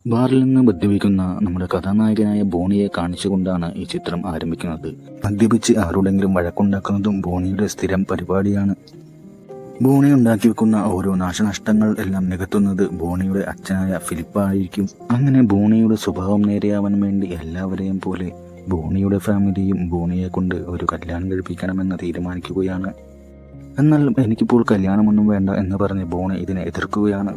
ബാറിൽ നിന്ന് മദ്യപിക്കുന്ന നമ്മുടെ കഥാനായകനായ ബോണിയെ കാണിച്ചുകൊണ്ടാണ് ഈ ചിത്രം ആരംഭിക്കുന്നത്. മദ്യപിച്ച് ആരോടെങ്കിലും വഴക്കുണ്ടാക്കുന്നതും ബോണിയുടെ സ്ഥിരം പരിപാടിയാണ്. ബോണി ഉണ്ടാക്കി വെക്കുന്ന ഓരോ നാശനഷ്ടങ്ങൾ എല്ലാം നികത്തുന്നത് ബോണിയുടെ അച്ഛനായ ഫിലിപ്പായിരിക്കും. അങ്ങനെ ബോണിയുടെ സ്വഭാവം നേരെയാവാൻ വേണ്ടി എല്ലാവരെയും പോലെ ബോണിയുടെ ഫാമിലിയും ബോണിയെ കൊണ്ട് ഒരു കല്യാണം കഴിപ്പിക്കണമെന്ന് തീരുമാനിക്കുകയാണ്. എന്നാൽ എനിക്കിപ്പോൾ കല്യാണമൊന്നും വേണ്ട എന്ന് പറഞ്ഞ് ബോണി ഇതിനെ എതിർക്കുകയാണ്.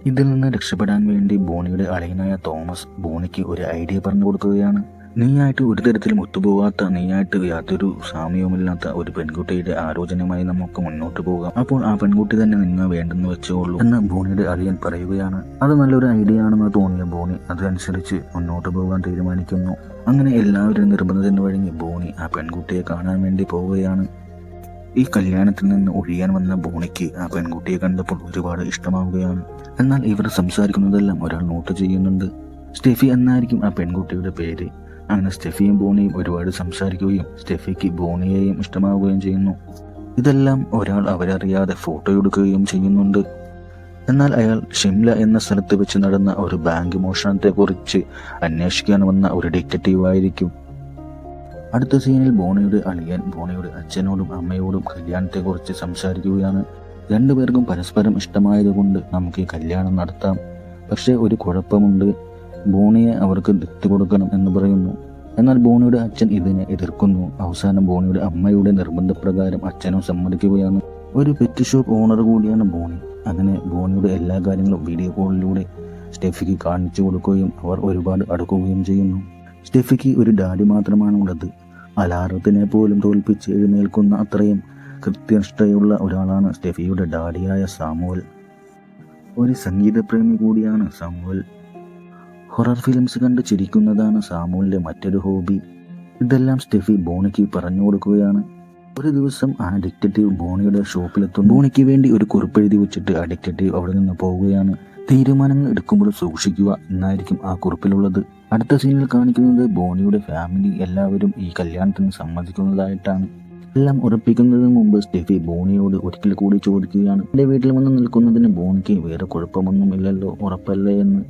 ഇതിൽ നിന്ന് രക്ഷപ്പെടാൻ വേണ്ടി ബോണിയുടെ അളിയനായ തോമസ് ബോണിക്ക് ഒരു ഐഡിയ പറഞ്ഞു കൊടുക്കുകയാണ്. നീയായിട്ട് ഒരു തരത്തിലും ഒത്തുപോകാത്ത, നീയായിട്ട് യാതൊരു സാമ്യവുമില്ലാത്ത ഒരു പെൺകുട്ടിയുടെ ആലോചനയുമായി നമുക്ക് മുന്നോട്ട് പോകാം. അപ്പോൾ ആ പെൺകുട്ടി തന്നെ നിന്നെ വേണ്ടെന്ന് വെച്ചോളൂ എന്ന് ബോണിയുടെ അളിയൻ പറയുകയാണ്. അത് നല്ലൊരു ഐഡിയ ആണെന്ന് തോന്നിയ ബോണി അതനുസരിച്ച് മുന്നോട്ട് പോകാൻ തീരുമാനിക്കുന്നു. അങ്ങനെ എല്ലാവരും നിർബന്ധത്തിന് വഴങ്ങി ബോണി ആ പെൺകുട്ടിയെ കാണാൻ വേണ്ടി പോവുകയാണ്. ഈ കല്യാണത്തിൽ നിന്ന് ഒഴിയാൻ വന്ന ബോണിക്ക് ആ പെൺകുട്ടിയെ കണ്ടപ്പോൾ ഒരുപാട് ഇഷ്ടമാവുകയാണ്. എന്നാൽ ഇവർ സംസാരിക്കുന്നതെല്ലാം ഒരാൾ നോട്ട് ചെയ്യുന്നുണ്ട്. സ്റ്റെഫി എന്നായിരിക്കും ആ പെൺകുട്ടിയുടെ പേര്. അങ്ങനെ സ്റ്റെഫിയും ബോണിയും ഒരുപാട് സംസാരിക്കുകയും സ്റ്റെഫിക്ക് ബോണിയെയും ഇഷ്ടമാവുകയും ചെയ്യുന്നു. ഇതെല്ലാം ഒരാൾ അവരറിയാതെ ഫോട്ടോ എടുക്കുകയും ചെയ്യുന്നുണ്ട്. എന്നാൽ അയാൾ ഷിംല എന്ന സ്ഥലത്ത് വെച്ച് നടന്ന ഒരു ബാങ്ക് മോഷണത്തെക്കുറിച്ച് അന്വേഷിക്കാൻ വന്ന ഒരു ഡിറ്റക്റ്റീവ് ആയിരിക്കും. അടുത്ത സീനിൽ ബോണിയുടെ അളിയൻ ബോണിയുടെ അച്ഛനോടും അമ്മയോടും കല്യാണത്തെക്കുറിച്ച് സംസാരിക്കുകയാണ്. രണ്ടുപേർക്കും പരസ്പരം ഇഷ്ടമായതുകൊണ്ട് നമുക്ക് ഈ കല്യാണം നടത്താം. പക്ഷേ ഒരു കുഴപ്പമുണ്ട്, ബോണിയെ അവർക്ക് ദത്ത് കൊടുക്കണം എന്ന് പറയുന്നു. എന്നാൽ ബോണിയുടെ അച്ഛൻ ഇതിനെ എതിർക്കുന്നു. അവസാനം ബോണിയുടെ അമ്മയുടെ നിർബന്ധപ്രകാരം അച്ഛനും സമ്മതിക്കുകയാണ്. ഒരു പെറ്റ് ഷോപ്പ് ഓണർ കൂടിയാണ് ബോണി. അങ്ങനെ ബോണിയുടെ എല്ലാ കാര്യങ്ങളും വീഡിയോ കോളിലൂടെ സ്റ്റെഫിക്ക് കാണിച്ചു കൊടുക്കുകയും അവർ ഒരുപാട് അടുക്കുകയും ചെയ്യുന്നു. സ്റ്റെഫിക്ക് ഒരു ഡാഡി മാത്രമാണ് ഉള്ളത്. അലാറത്തിനെ പോലും തോൽപ്പിച്ച് എഴുന്നേൽക്കുന്ന അത്രയും കൃത്യനിഷ്ഠയുള്ള ഒരാളാണ് സ്റ്റെഫിയുടെ ഡാഡിയായ സാമുവൽ. ഒരു സംഗീതപ്രേമി കൂടിയാണ് സാമുവൽ. ഹൊറർ ഫിലിംസ് കണ്ട് ചിരിക്കുന്നതാണ് സാമുവലിന്റെ മറ്റൊരു ഹോബി. ഇതെല്ലാം സ്റ്റെഫി ബോണിക്ക് പറഞ്ഞു കൊടുക്കുകയാണ്. ഒരു ദിവസം ആ ഡിറ്റക്റ്റീവ് ബോണിയുടെ ഷോപ്പിലെത്തുന്നു. ബോണിക്ക് വേണ്ടി ഒരു കുറിപ്പെഴുതി വെച്ചിട്ട് ആ ഡിറ്റക്റ്റീവ് അവിടെ നിന്ന് പോവുകയാണ്. തീരുമാനങ്ങൾ എടുക്കുമ്പോൾ സൂക്ഷിക്കുക എന്നായിരിക്കും ആ കുറിപ്പിലുള്ളത്. അടുത്ത സീനിൽ കാണിക്കുന്നത് ബോണിയുടെ ഫാമിലി എല്ലാവരും ഈ കല്യാണത്തിന് സമ്മതിക്കുന്നതായിട്ടാണ്. എല്ലാം ഉറപ്പിക്കുന്നതിന് മുമ്പ് സ്റ്റെഫി ബോണിയോട് ഒരിക്കൽ കൂടി ചോദിക്കുകയാണ്, എൻ്റെ വീട്ടിൽ വന്ന് നിൽക്കുന്നതിന് ബോണിക്ക് വേറെ കുഴപ്പമൊന്നും ഇല്ലല്ലോ, ഉറപ്പല്ലേ എന്ന്.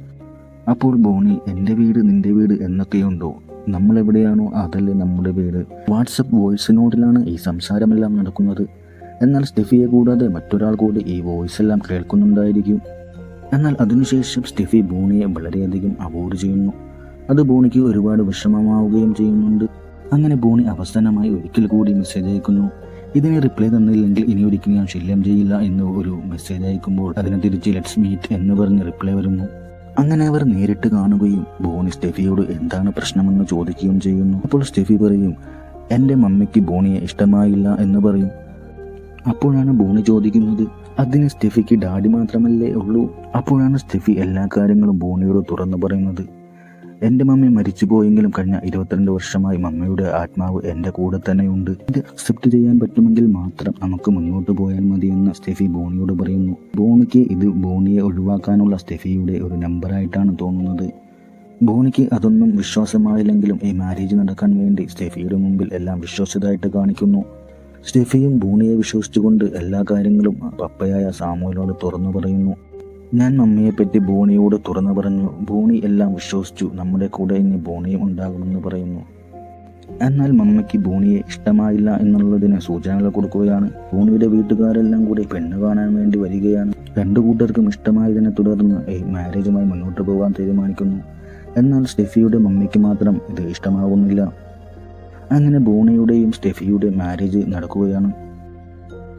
അപ്പോൾ ബോണി, എൻ്റെ വീട് നിന്റെ വീട് എന്നൊക്കെയുണ്ടോ, നമ്മളെവിടെയാണോ അതല്ലേ നമ്മുടെ വീട്. വാട്സപ്പ് വോയിസ് നോട്ടിലാണ് ഈ സംസാരമെല്ലാം നടക്കുന്നത്. എന്നാൽ സ്റ്റെഫിയെ കൂടാതെ മറ്റൊരാൾ കൂടി ഈ വോയിസ് എല്ലാം കേൾക്കുന്നുണ്ടായിരിക്കും. എന്നാൽ അതിനുശേഷം സ്റ്റെഫി ബോണിയെ വളരെയധികം അവോയ്ഡ് ചെയ്യുന്നു. അത് ബോണിക്ക് ഒരുപാട് വിഷമമാവുകയും ചെയ്യുന്നുണ്ട്. അങ്ങനെ ബോണി അവസാനമായി ഒരിക്കൽ കൂടി മെസ്സേജ് അയക്കുന്നു. ഇതിന് റിപ്ലൈ തന്നില്ലെങ്കിൽ ഇനി ഒരിക്കലും ഞാൻ ശല്യം ചെയ്യില്ല എന്ന് ഒരു മെസ്സേജ് അയക്കുമ്പോൾ അതിന് തിരിച്ച് ലെറ്റ്സ് മീറ്റ് എന്ന് പറഞ്ഞ് റിപ്ലൈ വരുന്നു. അങ്ങനെ അവർ നേരിട്ട് കാണുകയും ബോണി സ്റ്റെഫിയോട് എന്താണ് പ്രശ്നമെന്ന് ചോദിക്കുകയും ചെയ്യുന്നു. അപ്പോൾ സ്റ്റെഫി പറയും, എൻ്റെ മമ്മിക്ക് ബോണിയെ ഇഷ്ടമായില്ല എന്ന് പറയും. അപ്പോഴാണ് ബോണി ചോദിക്കുന്നത്, അതിന് സ്റ്റെഫിക്ക് ഡാഡി മാത്രമല്ലേ ഉള്ളൂ. അപ്പോഴാണ് സ്റ്റെഫി എല്ലാ കാര്യങ്ങളും ബോണിയോട് തുറന്നു പറയുന്നത്. എൻ്റെ മമ്മി മരിച്ചു പോയെങ്കിലും കഴിഞ്ഞ 22 വർഷമായി മമ്മിയുടെ ആത്മാവ് എൻ്റെ കൂടെ തന്നെയുണ്ട്. ഇത് അക്സെപ്റ്റ് ചെയ്യാൻ പറ്റുമെങ്കിൽ മാത്രം നമുക്ക് മുന്നോട്ട് പോയാൽ മതിയെന്ന് സ്റ്റെഫി ബോണിയോട് പറയുന്നു. ബോണിക്ക് ഇത് ബോണിയെ ഒഴിവാക്കാനുള്ള സ്റ്റെഫിയുടെ ഒരു നമ്പറായിട്ടാണ് തോന്നുന്നത്. ബോണിക്ക് അതൊന്നും വിശ്വാസമായില്ലെങ്കിലും ഈ മാരേജ് നടക്കാൻ വേണ്ടി സ്റ്റെഫിയുടെ മുമ്പിൽ എല്ലാം വിശ്വസിതമായിട്ട് കാണിക്കുന്നു. സ്റ്റെഫിയും ബോണിയെ വിശ്വസിച്ചുകൊണ്ട് എല്ലാ കാര്യങ്ങളും പപ്പയായ സാമുവലോട് തുറന്നു പറയുന്നു. ഞാൻ മമ്മിയെപ്പറ്റി ബോണിയോട് തുറന്നു പറഞ്ഞു. ബോണി എല്ലാം വിശ്വസിച്ചു. നമ്മുടെ കൂടെ ഇനി ബോണിയും ഉണ്ടാകുമെന്ന് പറയുന്നു. എന്നാൽ മമ്മിക്ക് ബോണിയെ ഇഷ്ടമായില്ല എന്നുള്ളതിന് സൂചനകൾ കൊടുക്കുകയാണ്. ബോണിയുടെ വീട്ടുകാരെല്ലാം കൂടി പെണ്ണ് കാണാൻ വേണ്ടി വരികയാണ്. രണ്ടു കൂട്ടർക്കും ഇഷ്ടമായതിനെ തുടർന്ന് ഈ മാരേജുമായി മുന്നോട്ട് പോകാൻ തീരുമാനിക്കുന്നു. എന്നാൽ സ്റ്റെഫിയുടെ മമ്മിക്ക് മാത്രം ഇത് ഇഷ്ടമാകുന്നില്ല. അങ്ങനെ ബോണിയുടെയും സ്റ്റെഫിയുടെ മാരേജ് നടക്കുകയാണ്.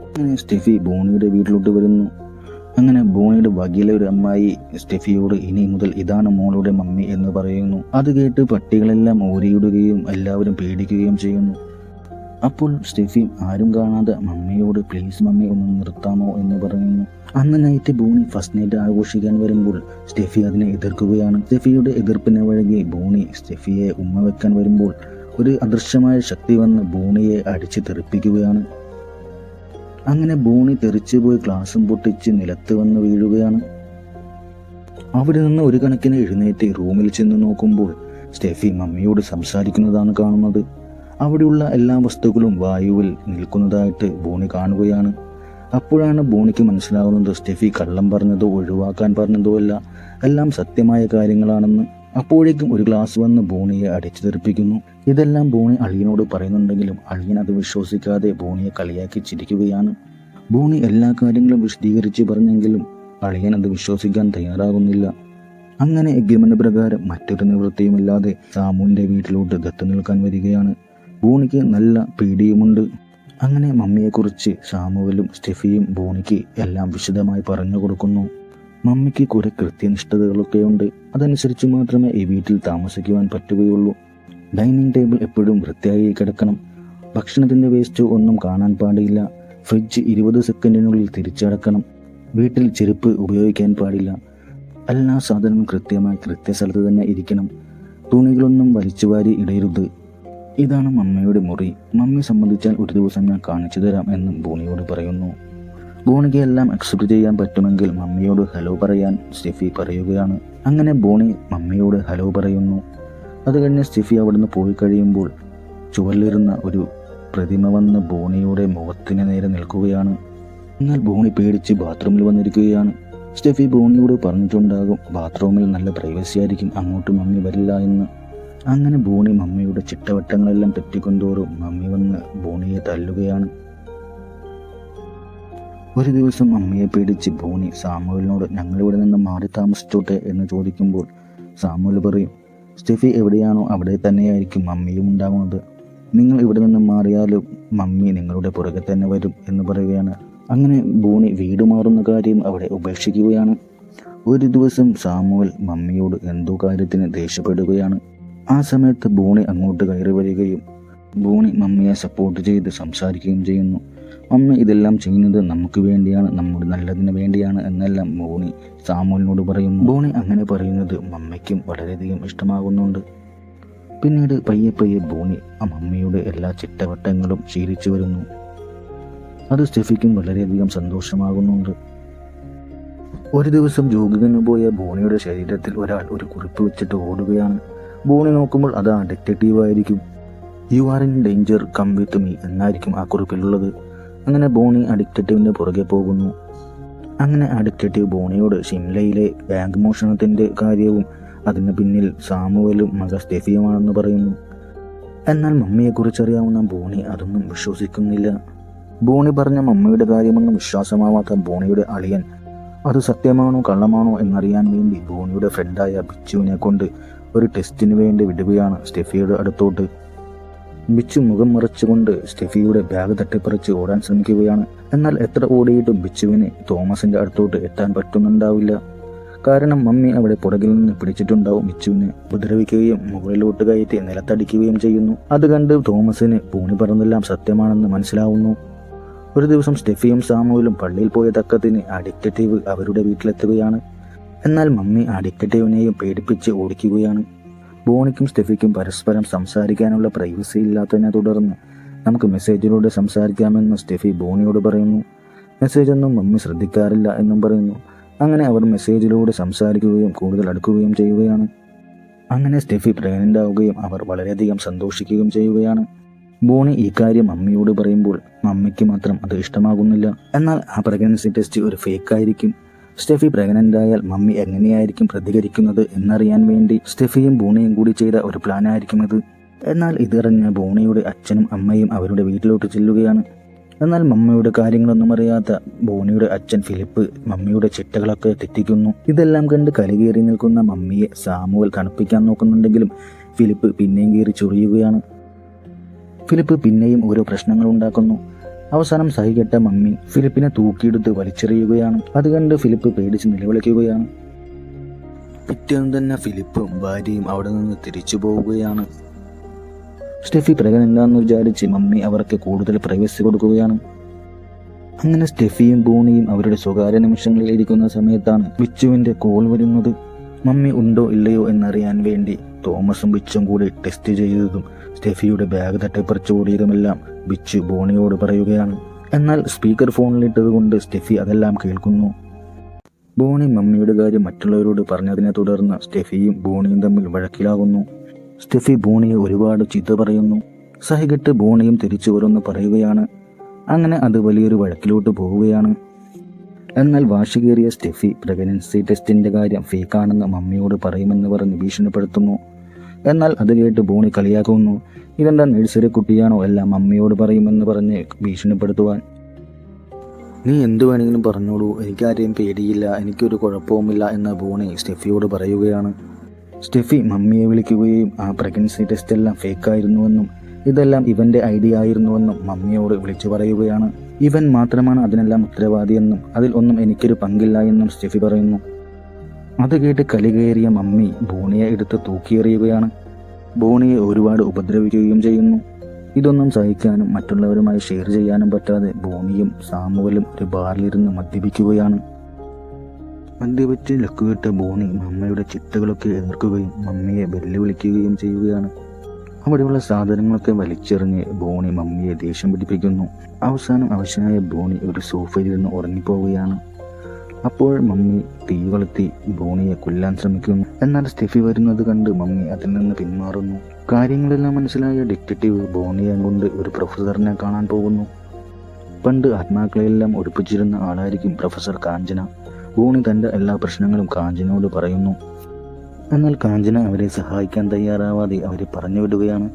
അങ്ങനെ സ്റ്റെഫി ബോണിയുടെ വീട്ടിലോട്ട് വരുന്നു. അങ്ങനെ ബോണിയുടെ വകയിലെ ഒരു അമ്മായി സ്റ്റെഫിയോട് ഇനി മുതൽ ഇതാണ് മോളുടെ മമ്മി എന്ന് പറയുന്നു. അത് കേട്ട് പട്ടികളെല്ലാം ഓരിയിടുകയും എല്ലാവരും പേടിക്കുകയും ചെയ്യുന്നു. അപ്പോൾ സ്റ്റെഫി ആരും കാണാതെ മമ്മിയോട് പ്ലീസ് മമ്മി ഒന്ന് നിർത്താമോ എന്ന് പറയുന്നു. അന്ന് നൈറ്റ് ബോണി ഫസ്റ്റ് നൈറ്റ് ആഘോഷിക്കാൻ വരുമ്പോൾ സ്റ്റെഫി അതിനെ എതിർക്കുകയാണ്. സ്റ്റെഫിയുടെ എതിർപ്പിനെ വഴങ്ങി ബോണി സ്റ്റെഫിയെ ഉമ്മ വെക്കാൻ വരുമ്പോൾ ഒരു അദൃശ്യമായ ശക്തി വന്ന് ബോണിയെ അടിച്ച് തെറിപ്പിക്കുകയാണ്. അങ്ങനെ ബോണി തെറിച്ചുപോയി ഗ്ലാസും പൊട്ടിച്ച് നിലത്ത് വന്ന് വീഴുകയാണ്. അവിടെ നിന്ന് ഒരു കണക്കിന് എഴുന്നേറ്റ് റൂമിൽ ചെന്ന് നോക്കുമ്പോൾ സ്റ്റെഫി മമ്മിയോട് സംസാരിക്കുന്നതാണ് കാണുന്നത്. അവിടെയുള്ള എല്ലാ വസ്തുക്കളും വായുവിൽ നിൽക്കുന്നതായിട്ട് ബോണി കാണുകയാണ്. അപ്പോഴാണ് ബോണിക്ക് മനസ്സിലാകുന്നത് സ്റ്റെഫി കള്ളം പറഞ്ഞതോ ഒഴിവാക്കാൻ പറഞ്ഞതോ അല്ല, എല്ലാം സത്യമായ കാര്യങ്ങളാണെന്ന്. അപ്പോഴേക്കും ഒരു ഗ്ലാസ് വന്ന് ബോണിയെ അടിച്ചു തെറിപ്പിക്കുന്നു. ഇതെല്ലാം ബോണി അളിയനോട് പറയുന്നുണ്ടെങ്കിലും അളിയൻ അത് വിശ്വസിക്കാതെ ബോണിയെ കളിയാക്കി ചിരിക്കുകയാണ്. ബോണി എല്ലാ കാര്യങ്ങളും വിശദീകരിച്ച് പറഞ്ഞെങ്കിലും അളിയൻ അത് വിശ്വസിക്കാൻ തയ്യാറാകുന്നില്ല. അങ്ങനെ എഗ്രിമെന്റ് പ്രകാരം മറ്റൊരു നിവൃത്തിയുമില്ലാതെ സാമുവിൻ്റെ വീട്ടിലോട്ട് ദത്തു നിൽക്കാൻ വരികയാണ്. ബോണിക്ക് നല്ല പേടിയുമുണ്ട്. അങ്ങനെ മമ്മിയെക്കുറിച്ച് സാമുവലും സ്റ്റെഫിയും ബോണിക്ക് എല്ലാം വിശദമായി പറഞ്ഞു കൊടുക്കുന്നു. മമ്മിക്ക് കുറെ കൃത്യനിഷ്ഠതകളൊക്കെയുണ്ട്. അതനുസരിച്ച് മാത്രമേ ഈ വീട്ടിൽ താമസിക്കുവാൻ പറ്റുകയുള്ളൂ. ഡൈനിങ് ടേബിൾ എപ്പോഴും വൃത്തിയായി കിടക്കണം. ഭക്ഷണത്തിൻ്റെ വേസ്റ്റ് ഒന്നും കാണാൻ പാടില്ല. ഫ്രിഡ്ജ് 20 സെക്കൻഡിനുള്ളിൽ തിരിച്ചടക്കണം. വീട്ടിൽ ചെരുപ്പ് ഉപയോഗിക്കാൻ പാടില്ല. എല്ലാ സാധനവും കൃത്യമായി കൃത്യസ്ഥലത്ത് തന്നെ ഇരിക്കണം. തുണികളൊന്നും വലിച്ചുവാരി ഇടരുത്. ഇതാണ് മമ്മിയുടെ മുറി. മമ്മി സമ്മതിച്ചാൽ ഒരു ദിവസം ഞാൻ കാണിച്ചു തരാം എന്നും ബോണിയോട് പറയുന്നു. ബോണിക്ക് എല്ലാം അക്സെപ്റ്റ് ചെയ്യാൻ പറ്റുമെങ്കിൽ മമ്മിയോട് ഹലോ പറയാൻ സ്റ്റെഫി പറയുകയാണ്. അങ്ങനെ ബോണി മമ്മിയോട് ഹലോ പറയുന്നു. അത് കഴിഞ്ഞ് സ്റ്റെഫി അവിടുന്ന് പോയി കഴിയുമ്പോൾ ചുവരിലിരുന്ന ഒരു പ്രതിമ വന്ന് ബോണിയുടെ മുഖത്തിന് നേരെ നിൽക്കുകയാണ്. എന്നാൽ ബോണി പേടിച്ച് ബാത്റൂമിൽ വന്നിരിക്കുകയാണ്. സ്റ്റെഫി ബോണിയോട് പറഞ്ഞിട്ടുണ്ടാകും ബാത്റൂമിൽ നല്ല പ്രൈവസി ആയിരിക്കും, അങ്ങോട്ട് മമ്മി വരില്ല എന്ന്. അങ്ങനെ ബോണി മമ്മിയുടെ ചിട്ടവട്ടങ്ങളെല്ലാം തെറ്റിക്കൊണ്ടോറും മമ്മി വന്ന് ബോണിയെ തല്ലുകയാണ്. ഒരു ദിവസം അമ്മയെ പേടിച്ച് ബോണി സാമുവലിനോട് ഞങ്ങളിവിടെ നിന്ന് മാറി താമസിച്ചോട്ടെ എന്ന് ചോദിക്കുമ്പോൾ സാമുവൽ പറയും, സ്റ്റെഫി എവിടെയാണോ അവിടെ തന്നെയായിരിക്കും മമ്മിയും ഉണ്ടാകുന്നത്. നിങ്ങൾ ഇവിടെ നിന്ന് മാറിയാലും മമ്മി നിങ്ങളുടെ പുറകെ തന്നെ വരും എന്ന് പറയുകയാണ്. അങ്ങനെ ബോണി വീട് മാറുന്ന കാര്യം അവിടെ ഉപേക്ഷിക്കുകയാണ്. ഒരു ദിവസം സാമുവൽ മമ്മിയോട് എന്തോ കാര്യത്തിന് ദേഷ്യപ്പെടുകയാണ്. ആ സമയത്ത് ബോണി അങ്ങോട്ട് കയറി വരികയും ബോണി മമ്മിയെ സപ്പോർട്ട് ചെയ്ത് സംസാരിക്കുകയും ചെയ്യുന്നു. മമ്മി ഇതെല്ലാം ചെയ്യുന്നത് നമുക്ക് വേണ്ടിയാണ്, നമ്മുടെ നല്ലതിന് വേണ്ടിയാണ് എന്നെല്ലാം ബോണി സാമുവലിനോട് പറയുന്നു. ബോണി അങ്ങനെ പറയുന്നത് മമ്മിക്കും വളരെയധികം ഇഷ്ടമാകുന്നുണ്ട്. പിന്നീട് പയ്യെ പയ്യെ ബോണി ആ മമ്മിയുടെ എല്ലാ ചിട്ടവട്ടങ്ങളും ശീലിച്ചു വരുന്നു. അത് സ്റ്റെഫിക്കും വളരെയധികം സന്തോഷമാകുന്നുണ്ട്. ഒരു ദിവസം ജോഗിങ്ങിന് പോയ ബോണിയുടെ ശരീരത്തിൽ ഒരാൾ ഒരു കുറിപ്പ് വെച്ചിട്ട് ഓടുകയാണ്. ബോണി നോക്കുമ്പോൾ അത് ആ ഡിറ്റക്റ്റീവ് ആയിരിക്കും. You are in danger, come with me എന്നായിരിക്കും ആ കുറിപ്പിലുള്ളത്. അങ്ങനെ ബോണി ആ ഡിറ്റക്റ്റീവിൻ്റെ പുറകെ പോകുന്നു. അങ്ങനെ ആ ഡിറ്റക്റ്റീവ് ബോണിയോട് ഷിംലയിലെ ബാങ്ക് മോഷണത്തിൻ്റെ കാര്യവും അതിന് പിന്നിൽ സാമുവലും മകൾ സ്റ്റെഫിയുമാണെന്ന് പറയുന്നു. എന്നാൽ മമ്മിയെക്കുറിച്ചറിയാവുന്ന ബോണി അതൊന്നും വിശ്വസിക്കുന്നില്ല. ബോണി പറഞ്ഞ മമ്മിയുടെ കാര്യമൊന്നും വിശ്വാസമാവാത്ത ബോണിയുടെ അളിയൻ അത് സത്യമാണോ കള്ളമാണോ എന്നറിയാൻ വേണ്ടി ബോണിയുടെ ഫ്രണ്ടായ ബിച്ചുവിനെ കൊണ്ട് ഒരു ടെസ്റ്റിന് വേണ്ടി വിടുകയാണ് സ്റ്റെഫിയുടെ അടുത്തോട്ട്. ബിച്ചു മുഖം മറച്ചുകൊണ്ട് സ്റ്റെഫിയുടെ ബാഗ് തട്ടിപ്പറിച്ച് ഓടാൻ ശ്രമിക്കുകയാണ്. എന്നാൽ എത്ര ഓടിയിട്ടും ബിച്ചുവിന് തോമസിന്റെ അടുത്തോട്ട് എത്താൻ പറ്റുന്നുണ്ടാവില്ല. കാരണം മമ്മി അവിടെ പുറകിൽ നിന്ന് പിടിച്ചിട്ടുണ്ടാവും. ബിച്ചുവിനെ ഉപദ്രവിക്കുകയും മുകളിലോട്ട് കയറ്റി നിലത്തടിക്കുകയും ചെയ്യുന്നു. അത് കണ്ട് തോമസിന് ബോണി പറഞ്ഞതെല്ലാം സത്യമാണെന്ന് മനസ്സിലാവുന്നു. ഒരു ദിവസം സ്റ്റെഫിയും സാമുവലും പള്ളിയിൽ പോയ തക്കത്തിന് ആ ഡിറ്റക്റ്റീവ് അവരുടെ വീട്ടിലെത്തുകയാണ്. എന്നാൽ മമ്മി ആ ഡിറ്റക്റ്റീവിനെയും പേടിപ്പിച്ച് ഓടിക്കുകയാണ്. ബോണിക്കും സ്റ്റെഫിക്കും പരസ്പരം സംസാരിക്കാനുള്ള പ്രൈവസി ഇല്ലാത്തതിനെ തുടർന്ന് നമുക്ക് മെസ്സേജിലൂടെ സംസാരിക്കാമെന്ന് സ്റ്റെഫി ബോണിയോട് പറയുന്നു. മെസ്സേജൊന്നും മമ്മി ശ്രദ്ധിക്കാറില്ല എന്നും പറയുന്നു. അങ്ങനെ അവർ മെസ്സേജിലൂടെ സംസാരിക്കുകയും കൂടുതൽ അടുക്കുകയും ചെയ്യുകയാണ്. അങ്ങനെ സ്റ്റെഫി പ്രഗ്നൻ്റ് ആവുകയും അവർ വളരെയധികം സന്തോഷിക്കുകയും ചെയ്യുകയാണ്. ബോണി ഈ കാര്യം മമ്മിയോട് പറയുമ്പോൾ മമ്മിക്ക് മാത്രം അത് ഇഷ്ടമാകുന്നില്ല. എന്നാൽ ആ പ്രഗ്നൻസി ടെസ്റ്റ് ഒരു ഫേക്ക് ആയിരിക്കും. സ്റ്റെഫി പ്രഗ്നൻ്റ് ആയാൽ മമ്മി എങ്ങനെയായിരിക്കും പ്രതികരിക്കുന്നത് എന്നറിയാൻ വേണ്ടി സ്റ്റെഫിയും ബോണിയും കൂടി ചെയ്ത ഒരു പ്ലാൻ ആയിരിക്കും ഇത്. എന്നാൽ ഇതറിഞ്ഞ ബോണിയുടെ അച്ഛനും അമ്മയും അവരുടെ വീട്ടിലോട്ട് ചെല്ലുകയാണ്. എന്നാൽ മമ്മിയുടെ കാര്യങ്ങളൊന്നും അറിയാത്ത ബോണിയുടെ അച്ഛൻ ഫിലിപ്പ് മമ്മിയുടെ ചിട്ടകളൊക്കെ തെറ്റിക്കുന്നു. ഇതെല്ലാം കണ്ട് കലികേറി നിൽക്കുന്ന മമ്മിയെ സാമുവൽ തണുപ്പിക്കാൻ നോക്കുന്നുണ്ടെങ്കിലും ഫിലിപ്പ് പിന്നെയും കയറി ചൊറിയുകയാണ്. ഫിലിപ്പ് പിന്നെയും ഓരോ പ്രശ്നങ്ങൾ ഉണ്ടാക്കുന്നു. അവസാനം സഹികെട്ട മമ്മി ഫിലിപ്പിനെ തൂക്കിയെടുത്ത് വലിച്ചെറിയുകയാണ്. അത് കണ്ട് ഫിലിപ്പ് പേടിച്ച് നിലവിളിക്കുകയാണ്. പിറ്റേന്ന് തന്നെ ഫിലിപ്പും ഭാര്യയും അവിടെ നിന്ന് തിരിച്ചു പോവുകയാണ്. സ്റ്റെഫി പ്രഗ്നൻ്റാന്ന് വിചാരിച്ച് മമ്മി അവർക്ക് കൂടുതൽ പ്രൈവസി കൊടുക്കുകയാണ്. അങ്ങനെ സ്റ്റെഫിയും ബോണിയും അവരുടെ സ്വകാര്യ നിമിഷങ്ങളിൽ ഇരിക്കുന്ന സമയത്താണ് ബിച്ചുവിൻ്റെ കോൾ വരുന്നത്. മമ്മി ഉണ്ടോ ഇല്ലയോ എന്നറിയാൻ വേണ്ടി തോമസും ബിച്ചും കൂടി ടെസ്റ്റ് ചെയ്തതും സ്റ്റെഫിയുടെ ബാഗ് തട്ടിപ്പറിച്ച് ഓടിയതുമെല്ലാം ബിച്ചു ബോണിയോട് പറയുകയാണ്. എന്നാൽ സ്പീക്കർ ഫോണിലിട്ടത് കൊണ്ട് സ്റ്റെഫി അതെല്ലാം കേൾക്കുന്നു. ബോണി മമ്മിയുടെ കാര്യം മറ്റുള്ളവരോട് പറഞ്ഞതിനെ തുടർന്ന് സ്റ്റെഫിയും ബോണിയും തമ്മിൽ വഴക്കിലാകുന്നു. സ്റ്റെഫി ബോണിയെ ഒരുപാട് ചീത്ത പറയുന്നു. സഹികെട്ട് ബോണിയും തിരിച്ചു വരുമെന്ന് പറയുകയാണ്. അങ്ങനെ അത് വലിയൊരു വഴക്കിലോട്ട് പോവുകയാണ്. എന്നാൽ വാശികേറിയ സ്റ്റെഫി പ്രഗ്നൻസി ടെസ്റ്റിൻ്റെ കാര്യം ഫേക്കാണെന്ന് മമ്മിയോട് പറയുമെന്ന് പറഞ്ഞ് ഭീഷണിപ്പെടുത്തുന്നു. എന്നാൽ അത് കേട്ട് ബോണി കളിയാക്കുന്നു. ഇതെന്താ നഴ്സറി കുട്ടിയാണോ എല്ലാം മമ്മിയോട് പറയുമെന്ന് പറഞ്ഞ് ഭീഷണിപ്പെടുത്തുവാൻ. നീ എന്തു വേണമെങ്കിലും പറഞ്ഞോളൂ, എനിക്കാരെയും പേടിയില്ല, എനിക്കൊരു കുഴപ്പവുമില്ല എന്ന് ബോണി സ്റ്റെഫിയോട് പറയുകയാണ്. സ്റ്റെഫി മമ്മിയെ വിളിക്കുകയും ആ പ്രഗ്നൻസി ടെസ്റ്റ് എല്ലാം ഫേക്കായിരുന്നുവെന്നും ഇതെല്ലാം ഇവൻ്റെ ഐഡിയ ആയിരുന്നുവെന്നും മമ്മിയോട് വിളിച്ചു പറയുകയാണ്. ഇവൻ മാത്രമാണ് അതിനെല്ലാം ഉത്തരവാദിയെന്നും അതിൽ ഒന്നും എനിക്കൊരു പങ്കില്ല എന്നും സ്റ്റെഫി പറയുന്നു. അത് കേട്ട് കലികേറിയ മമ്മി ബോണിയെ എടുത്ത് തൂക്കിയെറിയുകയാണ്. ബോണിയെ ഒരുപാട് ഉപദ്രവിക്കുകയും ചെയ്യുന്നു. ഇതൊന്നും സഹിക്കാനും മറ്റുള്ളവരുമായി ഷെയർ ചെയ്യാനും പറ്റാതെ ബോണിയും സാമുവലും ഒരു ബാറിലിരുന്ന് മദ്യപിക്കുകയാണ്. മദ്യപിച്ച് ലക്കുകെട്ട ബോണി മമ്മയുടെ ചിട്ടകളൊക്കെ എതിർക്കുകയും മമ്മിയെ വെല്ലുവിളിക്കുകയും ചെയ്യുകയാണ്. അവിടെയുള്ള സാധനങ്ങളൊക്കെ വലിച്ചെറിഞ്ഞ് ബോണി മമ്മിയെ ദേഷ്യം പിടിപ്പിക്കുന്നു. അവസാനം അവശനായ ബോണി ഒരു സോഫയിലിരുന്ന് ഉറങ്ങിപ്പോവുകയാണ്. അപ്പോൾ മമ്മി തീ കൊളുത്തി ബോണിയെ കൊല്ലാൻ ശ്രമിക്കുന്നു. എന്നാൽ സ്റ്റെഫി വരുന്നത് കണ്ട് മമ്മി അതിൽ നിന്ന് പിന്മാറുന്നു. കാര്യങ്ങളെല്ലാം മനസ്സിലായ ഡിറ്റക്റ്റീവ് ബോണിയെ കൊണ്ട് ഒരു പ്രൊഫസറിനെ കാണാൻ പോകുന്നു. പണ്ട് ആത്മാക്കളെല്ലാം ഒളിപ്പിച്ചിരുന്ന ആളായിരിക്കും പ്രൊഫസർ കാഞ്ചന. ബോണി തൻ്റെ എല്ലാ പ്രശ്നങ്ങളും കാഞ്ചനയോട് പറയുന്നു. എന്നാൽ കാഞ്ചന അവരെ സഹായിക്കാൻ തയ്യാറാവാതെ അവരെ പറഞ്ഞു വിടുകയാണ്.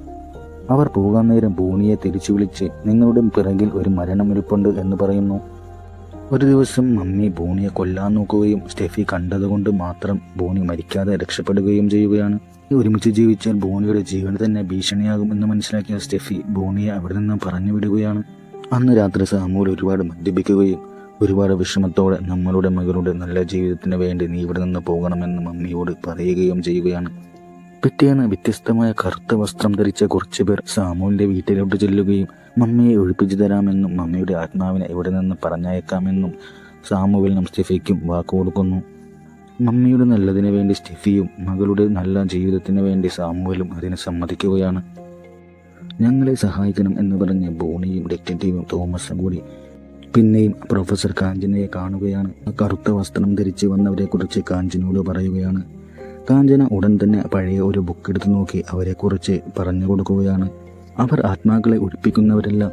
അവർ പോകാൻ നേരം ബോണിയെ തിരിച്ചു വിളിച്ച് നിങ്ങളുടെ പിറകിൽ ഒരു മരണമിരിപ്പുണ്ട് എന്ന് പറയുന്നു. ഒരു ദിവസം മമ്മി ബോണിയെ കൊല്ലാൻ നോക്കുകയും സ്റ്റെഫി കണ്ടതുകൊണ്ട് മാത്രം ബോണി മരിക്കാതെ രക്ഷപ്പെടുകയും ചെയ്യുകയാണ്. ഒരുമിച്ച് ജീവിച്ചാൽ ബോണിയുടെ ജീവൻ തന്നെ ഭീഷണിയാകും എന്ന് മനസ്സിലാക്കിയ സ്റ്റെഫി ബോണിയെ അവിടെ നിന്ന് പറഞ്ഞു വിടുകയാണ്. അന്ന് രാത്രി സാമുവൽ ഒരുപാട് മദ്യപിക്കുകയും ഒരുപാട് വിഷമത്തോടെ നമ്മളുടെ മകളുടെ നല്ല ജീവിതത്തിന് വേണ്ടി നീ ഇവിടെ നിന്ന് പോകണമെന്ന് മമ്മിയോട് പറയുകയും ചെയ്യുകയാണ്. പിറ്റേന്ന് വ്യത്യസ്തമായ കറുത്ത വസ്ത്രം ധരിച്ച കുറച്ചുപേർ സാമുവിൻ്റെ വീട്ടിലോട്ട് ചെല്ലുകയും മമ്മിയെ ഒഴിപ്പിച്ചു തരാമെന്നും മമ്മിയുടെ ആത്മാവിനെ ഇവിടെ നിന്ന് പറഞ്ഞയക്കാമെന്നും സാമുവലിനും സ്റ്റെഫിക്കും വാക്കു കൊടുക്കുന്നു. മമ്മിയുടെ നല്ലതിന് വേണ്ടി സ്റ്റെഫിയും മകളുടെ നല്ല ജീവിതത്തിന് വേണ്ടി സാമുവലും അതിന് സമ്മതിക്കുകയാണ്. ഞങ്ങളെ സഹായിക്കണം എന്ന് പറഞ്ഞ് ബോണിയും ഡിറ്റക്റ്റീവും തോമസും കൂടി പിന്നെയും പ്രൊഫസർ കാഞ്ചനയെ കാണുകയാണ്. കറുത്ത വസ്ത്രം ധരിച്ച് വന്നവരെക്കുറിച്ച് കാഞ്ചനയോട് പറയുകയാണ്. കാഞ്ചന ഉടൻ തന്നെ പഴയ ഒരു ബുക്ക് എടുത്തു നോക്കി അവരെക്കുറിച്ച് പറഞ്ഞു കൊടുക്കുകയാണ്. അവർ ആത്മാക്കളെ ഒഴിപ്പിക്കുന്നവരല്ല,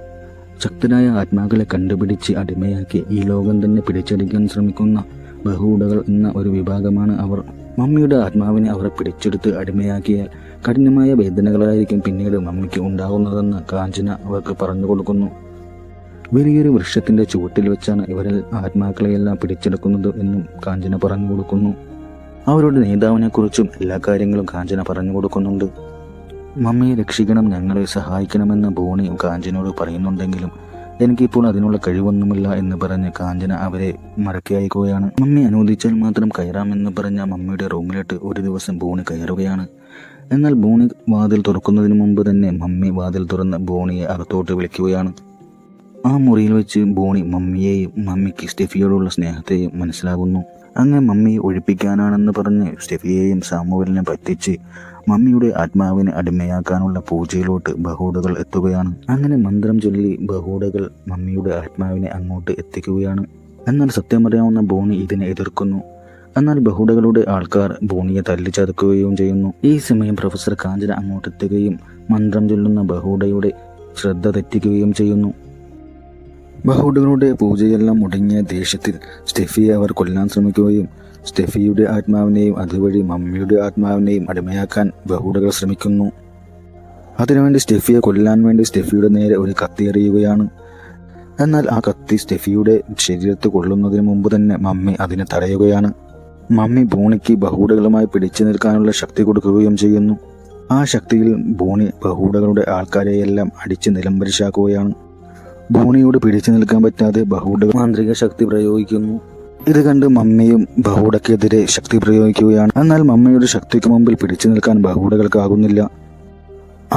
ശക്തരായ ആത്മാക്കളെ കണ്ടുപിടിച്ച് അടിമയാക്കി ഈ ലോകം തന്നെ പിടിച്ചെടുക്കാൻ ശ്രമിക്കുന്ന ബഹൂഡകൾ എന്ന ഒരു വിഭാഗമാണ് അവർ. മമ്മിയുടെ ആത്മാവിനെ അവർ പിടിച്ചെടുത്ത് അടിമയാക്കിയാൽ കഠിനമായ വേദനകളായിരിക്കും പിന്നീട് മമ്മിക്ക് ഉണ്ടാകുന്നതെന്ന് കാഞ്ചന അവർക്ക് പറഞ്ഞു കൊടുക്കുന്നു. വലിയൊരു വൃക്ഷത്തിൻ്റെ ചുവട്ടിൽ വെച്ചാണ് ഇവരിൽ ആത്മാക്കളെയെല്ലാം പിടിച്ചെടുക്കുന്നത് എന്നും കാഞ്ചന പറഞ്ഞു കൊടുക്കുന്നു. അവരുടെ നേതാവിനെക്കുറിച്ചും എല്ലാ കാര്യങ്ങളും കാഞ്ചന പറഞ്ഞു കൊടുക്കുന്നുണ്ട്. മമ്മിയെ രക്ഷിക്കണം, ഞങ്ങളെ സഹായിക്കണമെന്ന് ബോണിയും കാഞ്ചനയോട് പറയുന്നുണ്ടെങ്കിലും എനിക്കിപ്പോൾ അതിനുള്ള കഴിവൊന്നുമില്ല എന്ന് പറഞ്ഞ് കാഞ്ചന അവരെ മടക്കി അയക്കുകയാണ്. മമ്മി അനുവദിച്ചാൽ മാത്രം കയറാമെന്ന് പറഞ്ഞ മമ്മിയുടെ റൂമിലിട്ട് ഒരു ദിവസം ബോണി കയറുകയാണ്. എന്നാൽ ബോണി വാതിൽ തുറക്കുന്നതിന് മുമ്പ് തന്നെ മമ്മി വാതിൽ തുറന്ന് ബോണിയെ അകത്തോട്ട് വിളിക്കുകയാണ്. ആ മുറിയിൽ വെച്ച് ബോണി മമ്മിയെയും മമ്മിക്ക് സ്റ്റെഫിയോടുള്ള സ്നേഹത്തെയും മനസ്സിലാകുന്നു. അങ്ങനെ മമ്മിയെ ഒഴിപ്പിക്കാനാണെന്ന് പറഞ്ഞ് സ്റ്റെഫിയെയും സാമുവലിനെ പറ്റിച്ച് മമ്മിയുടെ ആത്മാവിനെ അടിമയാക്കാനുള്ള പൂജയിലോട്ട് ബഹൂഡകൾ എത്തുകയാണ്. അങ്ങനെ മന്ത്രം ചൊല്ലി ബഹൂഡകൾ മമ്മിയുടെ ആത്മാവിനെ അങ്ങോട്ട് എത്തിക്കുകയാണ്. എന്നാൽ സത്യമറിയാവുന്ന ബോണി ഇതിനെ എതിർക്കുന്നു. എന്നാൽ ബഹൂഡകളുടെ ആൾക്കാർ ബോണിയെ തല്ലിച്ചതക്കുകയും ചെയ്യുന്നു. ഈ സമയം പ്രൊഫസർ കാഞ്ചന അങ്ങോട്ടെത്തുകയും മന്ത്രം ചൊല്ലുന്ന ബഹൂഡയുടെ ശ്രദ്ധ തെറ്റിക്കുകയും ചെയ്യുന്നു. ബഹൂഡകളുടെ പൂജയെല്ലാം മുടങ്ങിയ ദേഷ്യത്തിൽ സ്റ്റെഫിയെ അവർ കൊല്ലാൻ ശ്രമിക്കുകയും സ്റ്റെഫിയുടെ ആത്മാവിനെയും അതുവഴി മമ്മിയുടെ ആത്മാവിനെയും അടിമയാക്കാൻ ബഹൂഡകൾ ശ്രമിക്കുന്നു. അതിനുവേണ്ടി സ്റ്റെഫിയെ കൊല്ലാൻ വേണ്ടി സ്റ്റെഫിയുടെ നേരെ ഒരു കത്തി എറിയുകയാണ്. എന്നാൽ ആ കത്തി സ്റ്റെഫിയുടെ ശരീരത്ത് കൊള്ളുന്നതിന് മുമ്പ് തന്നെ മമ്മി അതിനെ തടയുകയാണ്. മമ്മി ബോണിക്ക് ബഹൂഡകളുമായി പിടിച്ചു നിൽക്കാനുള്ള ശക്തി കൊടുക്കുകയും ചെയ്യുന്നു. ആ ശക്തിയിൽ ബോണി ബഹൂഡകളുടെ ആൾക്കാരെയെല്ലാം അടിച്ച് നിലംപരിശാക്കുകയാണ്. ബോണിയോട് പിടിച്ചു നിൽക്കാൻ പറ്റാതെ ബഹൂഡകൾ മാന്ത്രിക ശക്തി പ്രയോഗിക്കുന്നു. ഇത് കണ്ട് മമ്മിയും ബഹൂഡക്കെതിരെ ശക്തി പ്രയോഗിക്കുകയാണ്. എന്നാൽ മമ്മിയുടെ ശക്തിക്ക് മുമ്പിൽ പിടിച്ചു നിൽക്കാൻ ബഹൂഡകൾക്കാകുന്നില്ല.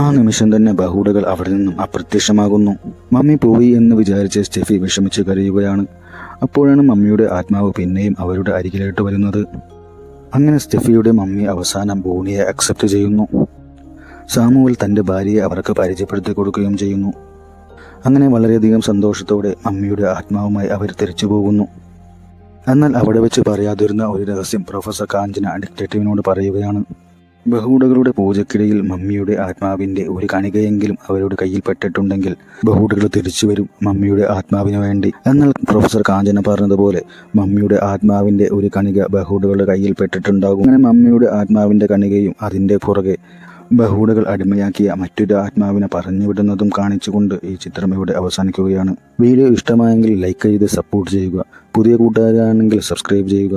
ആ നിമിഷം തന്നെ ബഹൂഡകൾ അവിടെ നിന്നും അപ്രത്യക്ഷമാകുന്നു. മമ്മി പോയി എന്ന് വിചാരിച്ച് സ്റ്റെഫി വിഷമിച്ച് കരയുകയാണ്. അപ്പോഴാണ് മമ്മിയുടെ ആത്മാവ് പിന്നെയും അവരുടെ അരികിലോട്ട് വരുന്നത്. അങ്ങനെ സ്റ്റെഫിയുടെ മമ്മി അവസാനം ബോണിയെ അക്സെപ്റ്റ് ചെയ്യുന്നു. സാമുവൽ തൻ്റെ ഭാര്യയെ അവർക്ക് പരിചയപ്പെടുത്തി കൊടുക്കുകയും ചെയ്യുന്നു. അങ്ങനെ വളരെയധികം സന്തോഷത്തോടെ മമ്മിയുടെ ആത്മാവുമായി അവർ തിരിച്ചു പോകുന്നു. എന്നാൽ അവിടെ വെച്ച് പറയാതിരുന്ന ഒരു രഹസ്യം പ്രൊഫസർ കാഞ്ചന ഡിറ്റക്റ്റീവിനോട് പറയുകയാണ്. ബഹൂഡകളുടെ പൂജക്കിടയിൽ മമ്മിയുടെ ആത്മാവിൻ്റെ ഒരു കണികയെങ്കിലും അവരുടെ കയ്യിൽ പെട്ടിട്ടുണ്ടെങ്കിൽ ബഹൂഡകൾ തിരിച്ചു വരും മമ്മിയുടെ ആത്മാവിന് വേണ്ടി. എന്നാൽ പ്രൊഫസർ കാഞ്ചന പറഞ്ഞതുപോലെ മമ്മിയുടെ ആത്മാവിൻ്റെ ഒരു കണിക ബഹൂഡകളുടെ കയ്യിൽ പെട്ടിട്ടുണ്ടാകും. അങ്ങനെ മമ്മിയുടെ ആത്മാവിൻ്റെ കണികയും അതിൻ്റെ പുറകെ ബഹൂഡകൾ അടിമയാക്കിയ മറ്റൊരു ആത്മാവിനെ പറഞ്ഞുവിടുന്നതും കാണിച്ചുകൊണ്ട് ഈ ചിത്രം ഇവിടെ അവസാനിക്കുകയാണ്. വീഡിയോ ഇഷ്ടമായെങ്കിൽ ലൈക്ക് ചെയ്ത് സപ്പോർട്ട് ചെയ്യുക. പുതിയ കൂട്ടുകാരാണെങ്കിൽ സബ്സ്ക്രൈബ് ചെയ്യുക.